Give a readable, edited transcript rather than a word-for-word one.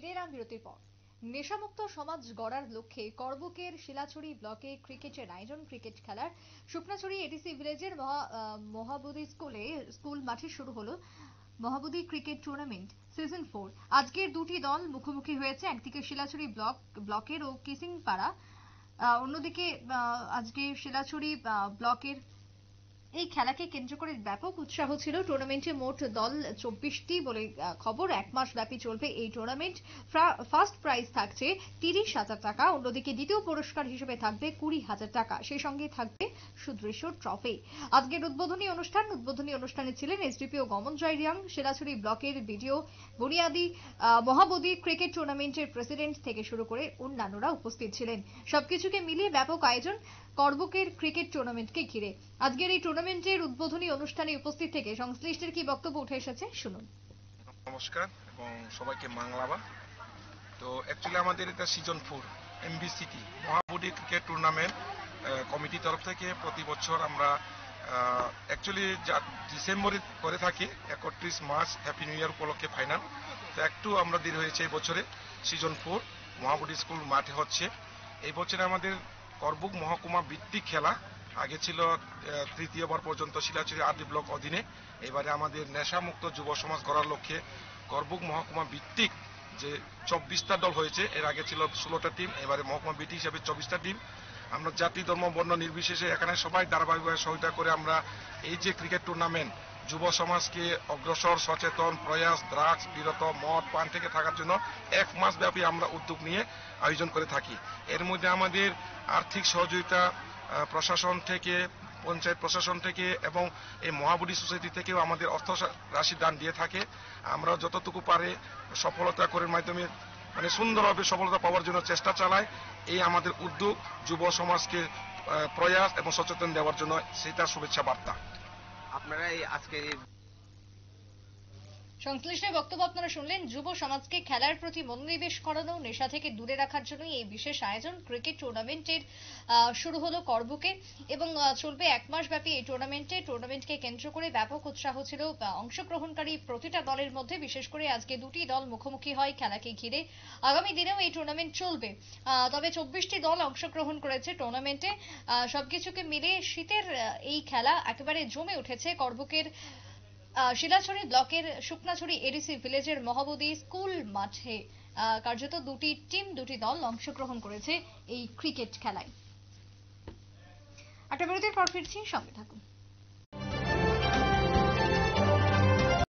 ফিরে এলাম বিরতির পর। নেশামুক্ত সমাজ গড়ার লক্ষ্যে করবুকের শিলাছড়ি ব্লকে ক্রিকেটের আয়োজন। ক্রিকেট খেলার শুকনাছড়ি এডিসি ভিলেজের মহাবোধি স্কুল মাঠে শুরু হলো মহাবোধি ক্রিকেট টুর্নামেন্ট সিজন 4। আজকের দুটি দল মুখোমুখি হয়েছে, একদিকে শিলাছড়ি ব্লকের ও কিসিংপাড়া, অন্যদিকে আজকে শিলাছড়ি ব্লকের। এই খেলাকে কেন্দ্র করে ব্যাপক উৎসাহ ছিল। টুর্নামেন্টে মোট দল 24টি বলে খবর। এক মাস ব্যাপী চলবে এই টুর্নামেন্ট। ফার্স্ট প্রাইজ থাকছে 30,000 টাকা, অন্যদিকে দ্বিতীয় পুরস্কার হিসেবে থাকবে 20,000 টাকা, সেই সঙ্গে থাকবে সুদৃশ্য ট্রফি। আজকের উদ্বোধনী অনুষ্ঠানে ছিলেন এসডিপিও গমন জয়রিয়াং, শিলাছড়ি ব্লকের বিডিও বুনিয়াদি, মহাবোধি ক্রিকেট টুর্নামেন্টের প্রেসিডেন্ট থেকে শুরু করে অন্যান্যরা উপস্থিত ছিলেন। সবকিছুকে মিলিয়ে ব্যাপক আয়োজন করবুকের ক্রিকেট টুর্নামেন্টকে ঘিরে। আজকের এই টুর্নামেন্টের উদ্বোধনী অনুষ্ঠানে উপস্থিত থেকে সংশ্লিষ্টের কি বক্তব্য উঠে এসেছে শুনুন। নমস্কার এবং সবাইকে মাংলাবা। তো অ্যাকচুয়ালি আমাদের এটা season 4 MBCT Mahabodhi cricket tournament committee তরফ থেকে প্রতি বছর আমরা অ্যাকচুয়ালি ডিসেম্বরে করে থাকি, 31 মার্চ হ্যাপি নিউ ইয়ার উপলক্ষে ফাইনাল। তো একটু আমরা দেরি হয়েছে এই বছরে। সিজন 4 মহাবোধি স্কুল মাঠে হচ্ছে। এই বছরে আমাদের করবুক মহকুমা ভিত্তিক খেলা। আগে ছিল তৃতীয়বার পর্যন্ত শিলাছড়ি আরডি ব্লক অধীনে। এবারে আমাদের নেশামুক্ত যুব সমাজ গড়ার লক্ষ্যে করবুক মহকুমা ভিত্তিক যে 24টা দল হয়েছে, এর আগে ছিল 16টা টিম, এবারে মহকুমা বিটি হিসাবে 24টা টিম। আমরা জাতি ধর্ম বর্ণ নির্বিশেষে এখানে সবাই ধারাবাহিকভাবে সহায়তা করে আমরা এই যে ক্রিকেট টুর্নামেন্ট যুব সমাজকে অগ্রসর, সচেতন, প্রয়াস, ড্রাগস বিরত, মদ পান থেকে থাকার জন্য এক মাস ব্যাপী আমরা উদ্যোগ নিয়ে আয়োজন করে থাকি। এর মধ্যে আমাদের আর্থিক সহযোগিতা প্রশাসন থেকে, পঞ্চায়েত প্রশাসন থেকে এবং এই মহাবোধি সোসাইটি থেকেও আমাদের অর্থ রাশি দান দিয়ে থাকে। আমরা যতটুকু পারে সফলতা করে মাধ্যমে সুন্দরভাবে সফলতা পাওয়ার জন্য চেষ্টা চালাই। এই আমাদের উদ্যোগ যুব সমাজকে প্রয়াস এবং সচেতন দেওয়ার জন্য, সেটা শুভেচ্ছা বার্তা। আপনারা এই আজকে সংশ্লিষ্টের বক্তব্য আপনারা শুনলেন। যুব সমাজকে খেলার প্রতি মনোনিবেশ করানো, নেশা থেকে দূরে রাখার জন্য এই বিশেষ আয়োজন। ক্রিকেট টুর্নামেন্টের শুরু হলো করবুকে এবং চলবে এক মাস ব্যাপী এই টুর্নামেন্টকে কেন্দ্র করে ব্যাপক উৎসাহ ছিল অংশগ্রহণকারী প্রতিটা দলের মধ্যে। বিশেষ করে আজকে দুটি দল মুখোমুখি হয় খেলাকে ঘিরে। আগামী দিনেও এই টুর্নামেন্ট চলবে। তবে 24টি দল অংশগ্রহণ করেছে টুর্নামেন্টে। সবকিছুকে মিলে শীতের এই খেলা একেবারে জমে উঠেছে করবুকের শিলাছড়ি ব্লকের শুকনাছড়ি এডিসি ভিলেজের মহাবোধি স্কুল মাঠে। কার্যত দুটি দল অংশগ্রহণ করেছে এই ক্রিকেট খেলায়। একটা বিরতির পর ফিরছি, সঙ্গে থাকুন।